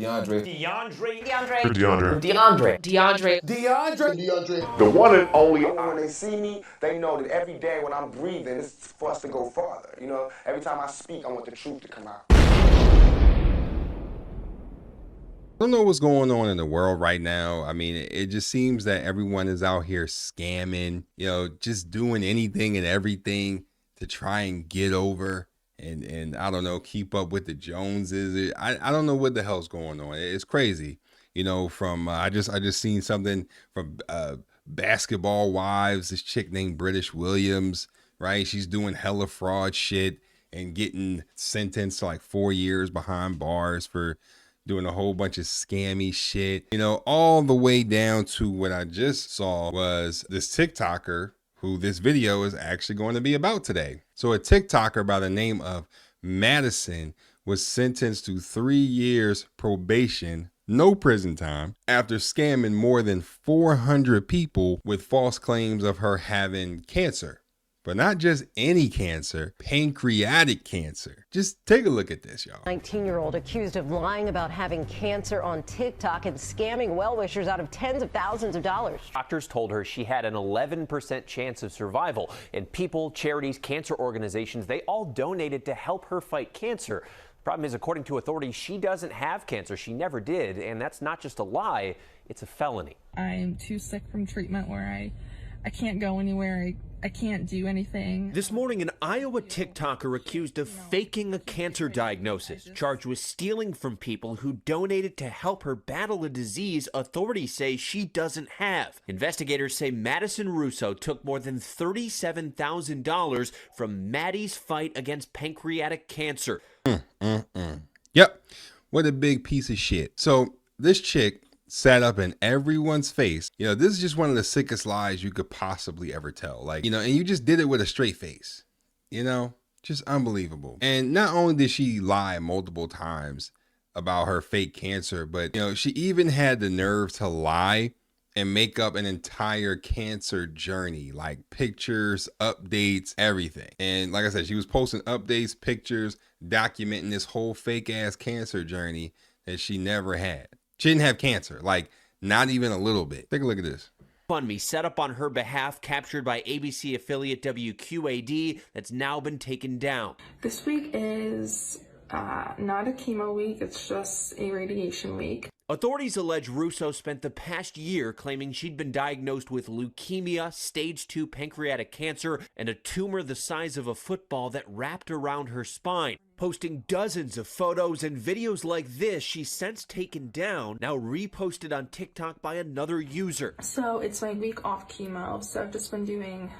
DeOndre. DeOndre. DeOndre. DeOndre. DeOndre. DeOndre. DeOndre. The one and only. When they see me, they know that every day when I'm breathing, it's for us to go farther. You know, every time I speak, I want the truth to come out. I don't know what's going on in the world right now. I mean, it just seems that everyone is out here scamming, you know, just doing anything and everything to try and get over and I don't know, keep up with the Joneses. I don't know what the hell's going on. It's crazy. You know, from I just seen something from Basketball Wives, this chick named British Williams, right? She's doing hella fraud shit and getting sentenced to like 4 years behind bars for doing a whole bunch of scammy shit, you know, all the way down to what I just saw was this TikToker who this video is actually going to be about today. So a TikToker by the name of Madison was sentenced to 3 years probation, no prison time, after scamming more than 400 people with false claims of her having cancer. But not just any cancer, pancreatic cancer. Just take a look at this, y'all. 19-year-old accused of lying about having cancer on TikTok and scamming well-wishers out of tens of thousands of dollars. Doctors told her she had an 11% chance of survival, and people, charities, cancer organizations, they all donated to help her fight cancer. The problem is, according to authorities, she doesn't have cancer. She never did, and that's not just a lie, it's a felony. I'm too sick from treatment where I can't go anywhere. I can't do anything. This morning, an Iowa TikToker accused of faking a cancer diagnosis, charged with stealing from people who donated to help her battle a disease authorities say she doesn't have. Investigators say Madison Russo took more than $37,000 from Maddie's fight against pancreatic cancer. Yep, what a big piece of shit. So this chick sat up in everyone's face. You know, this is just one of the sickest lies you could possibly ever tell. Like, you know, and you just did it with a straight face, you know, just unbelievable. And not only did she lie multiple times about her fake cancer, but, you know, she even had the nerve to lie and make up an entire cancer journey, like pictures, updates, everything. And like I said, she was posting updates, pictures, documenting this whole fake ass cancer journey that she never had. She didn't have cancer, like not even a little bit. Take a look at this. GoFundMe set up on her behalf, captured by ABC affiliate WQAD, that's now been taken down. This week is not a chemo week, it's just a radiation week. Authorities allege Russo spent the past year claiming she'd been diagnosed with leukemia, stage 2 pancreatic cancer, and a tumor the size of a football that wrapped around her spine. Posting dozens of photos and videos like this she's since taken down, now reposted on TikTok by another user. So it's my week off chemo, so I've just been doing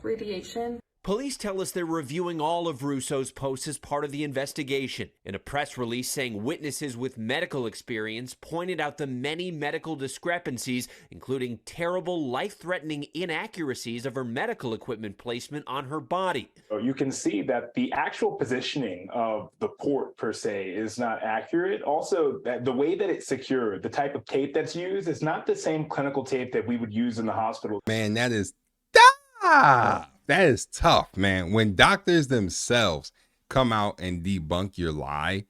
radiation. Police tell us they're reviewing all of Russo's posts as part of the investigation. In a press release saying witnesses with medical experience pointed out the many medical discrepancies, including terrible, life-threatening inaccuracies of her medical equipment placement on her body. You can see that the actual positioning of the port per se is not accurate. Also, that the way that it's secured, the type of tape that's used is not the same clinical tape that we would use in the hospital. Man, that is that is tough, man. When doctors themselves come out and debunk your lie,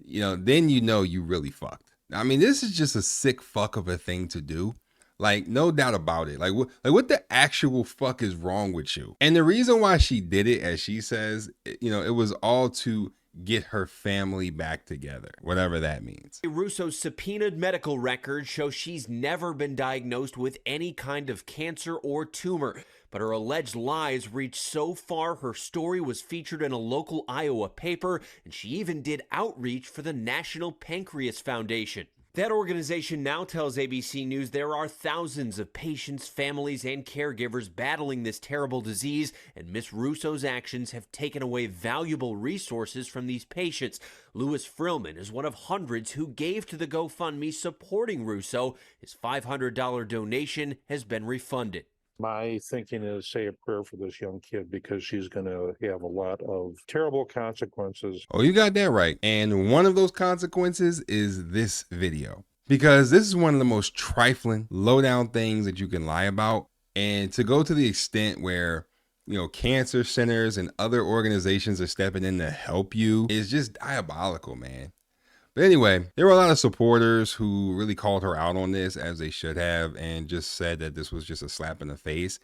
you know, then you know you really fucked. I mean, this is just a sick fuck of a thing to do. Like, no doubt about it. Like what the actual fuck is wrong with you? And the reason why she did it, as she says, you know, it was all to get her family back together, whatever that means. Russo's subpoenaed medical records show she's never been diagnosed with any kind of cancer or tumor, but her alleged lies reached so far her story was featured in a local Iowa paper, and she even did outreach for the National Pancreas Foundation. That organization now tells ABC News there are thousands of patients, families, and caregivers battling this terrible disease, and Miss Russo's actions have taken away valuable resources from these patients. Louis Frillman is one of hundreds who gave to the GoFundMe supporting Russo. His $500 donation has been refunded. My thinking is say a prayer for this young kid because she's going to have a lot of terrible consequences. Oh, you got that right. And one of those consequences is this video, because this is one of the most trifling, low down things that you can lie about. And to go to the extent where, you know, cancer centers and other organizations are stepping in to help you is just diabolical, man. But anyway, there were a lot of supporters who really called her out on this, as they should have, and just said that this was just a slap in the face.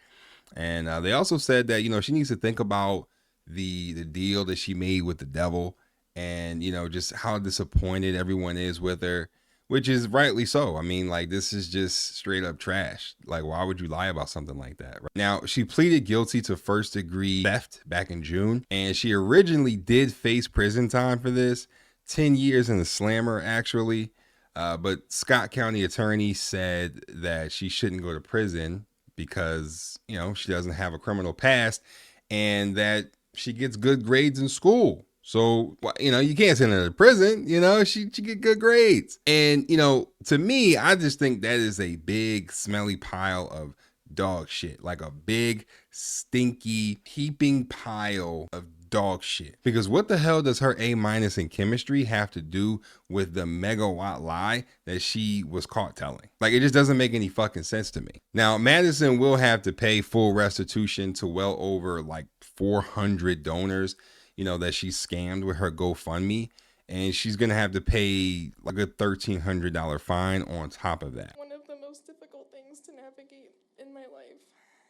And they also said that, you know, she needs to think about the deal that she made with the devil, and, you know, just how disappointed everyone is with her, which is rightly so. I mean, like, this is just straight up trash. Like, why would you lie about something like that? Right? Now, she pleaded guilty to first-degree theft back in June, and she originally did face prison time for this, 10 years in the slammer, actually. But Scott County attorney said that she shouldn't go to prison because, you know, she doesn't have a criminal past, and that she gets good grades in school. So, you know, you can't send her to prison, you know, she get good grades. And, you know, to me, I just think that is a big smelly pile of dog shit, like a big stinky heaping pile of dog shit. Because what the hell does her A- in chemistry have to do with the megawatt lie that she was caught telling? Like, it just doesn't make any fucking sense to me. Now, Madison will have to pay full restitution to well over like 400 donors, you know, that she scammed with her GoFundMe, and she's gonna have to pay like a $1,300 fine on top of that. One of the most difficult things to navigate in my life.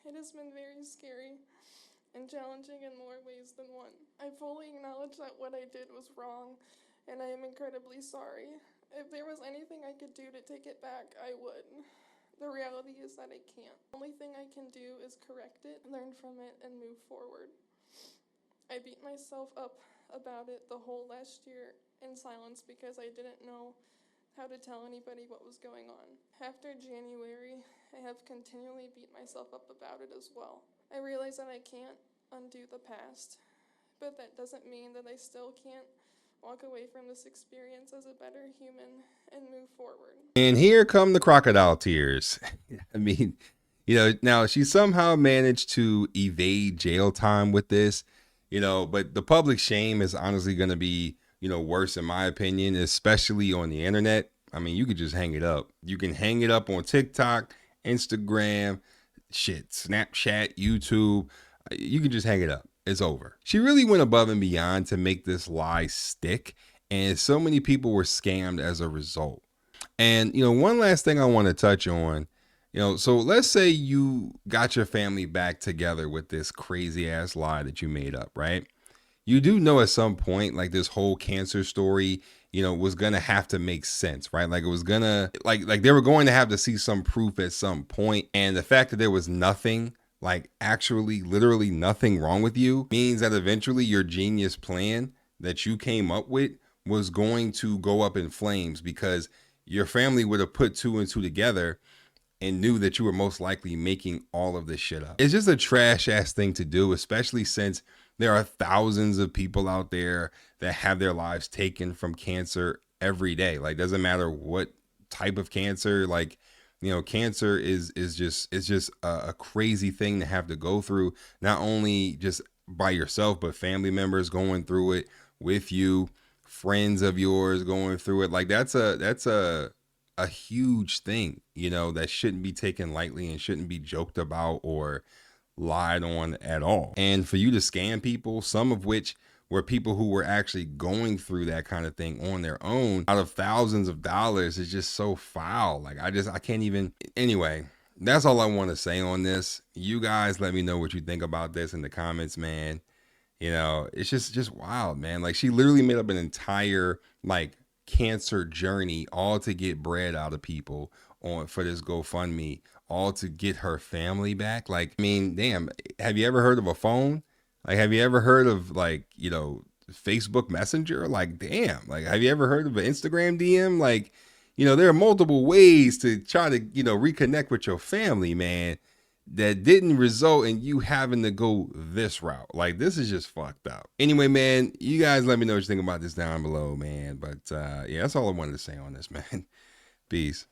It has been very scary and challenging in more ways than one. I fully acknowledge that what I did was wrong, and I am incredibly sorry. If there was anything I could do to take it back, I would. The reality is that I can't. The only thing I can do is correct it, learn from it, and move forward. I beat myself up about it the whole last year in silence because I didn't know how to tell anybody what was going on. After January, I have continually beat myself up about it as well. I realize that I can't undo the past, but that doesn't mean that I still can't walk away from this experience as a better human and move forward. And here come the crocodile tears. I mean, you know, now she somehow managed to evade jail time with this, you know, but the public shame is honestly going to be, you know, worse in my opinion, especially on the internet. I mean, you could just hang it up. You can hang it up on TikTok, Instagram, shit, Snapchat, YouTube. You can just hang it up. It's over. She really went above and beyond to make this lie stick, and so many people were scammed as a result. And, you know, one last thing I want to touch on, you know, so let's say you got your family back together with this crazy ass lie that you made up, right? You do know at some point, like, this whole cancer story, you know, was going to have to make sense, right? Like, it was going to, like they were going to have to see some proof at some point. And the fact that there was nothing, like actually literally nothing wrong with you, means that eventually your genius plan that you came up with was going to go up in flames, because your family would have put two and two together and knew that you were most likely making all of this shit up. It's just a trash ass thing to do, especially since there are thousands of people out there that have their lives taken from cancer every day. Like, doesn't matter what type of cancer, like, you know, cancer is just a crazy thing to have to go through, not only just by yourself, but family members going through it with you, friends of yours going through it. Like, that's a huge thing, you know, that shouldn't be taken lightly and shouldn't be joked about or lied on at all. And for you to scam people, some of which were people who were actually going through that kind of thing on their own, out of thousands of dollars, is just so foul. Like, I can't even. Anyway, that's all I want to say on this. You guys let me know what you think about this in the comments, man. You know, it's just wild, man. Like, she literally made up an entire, like, cancer journey all to get bread out of people for this GoFundMe, all to get her family back. Like, I mean, damn, have you ever heard of a phone? Like, have you ever heard of, like, you know, Facebook Messenger? Like, damn, like, have you ever heard of an Instagram DM? Like, you know, there are multiple ways to try to, you know, reconnect with your family, man, that didn't result in you having to go this route. Like, this is just fucked up. Anyway, man, you guys let me know what you think about this down below, man. But yeah, that's all I wanted to say on this, man. Peace.